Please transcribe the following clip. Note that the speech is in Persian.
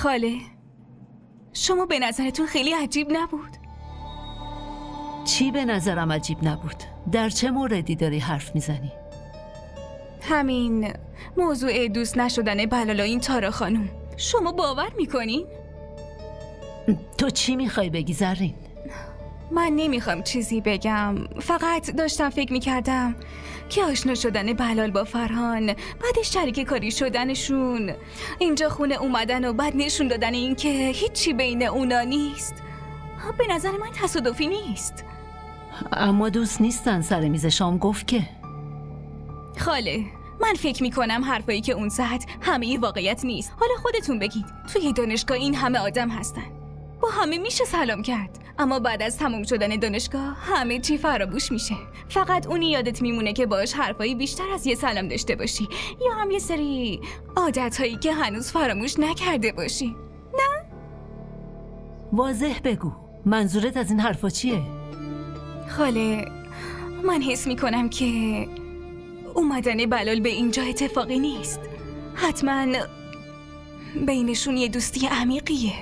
خاله، شما به نظرتون خیلی عجیب نبود؟ چی به نظرم عجیب نبود؟ در چه موردی داری حرف میزنی؟ همین موضوع دوست نشدن بلال و این تارا خانم. شما باور میکنین؟ تو چی میخوای بگی زرین؟ من نمیخوام چیزی بگم، فقط داشتم فکر میکردم که آشنا شدن بلال با فرهان، بعدش شریک کاری شدنشون، اینجا خونه اومدن و بعد نشون دادن این که هیچی بین اونا نیست، به نظر من تصادفی نیست. اما دوست نیستن سر میز شام گفت که. خاله، من فکر میکنم حرفایی که اون زد همه واقعیت نیست. حالا خودتون بگید، توی دانشگاه این همه آدم هستن، با همه میشه سلام کرد، اما بعد از تموم شدن دانشگاه همه چی فراموش میشه. فقط اونی یادت میمونه که باهاش حرفایی بیشتر از یه سلام داشته باشی، یا هم یه سری عادتهایی که هنوز فراموش نکرده باشی. نه؟ واضح بگو، منظورت از این حرفا چیه؟ خاله، من حس میکنم که اومدن بلال به اینجا اتفاقی نیست. حتما بینشون یه دوستی عمیقیه.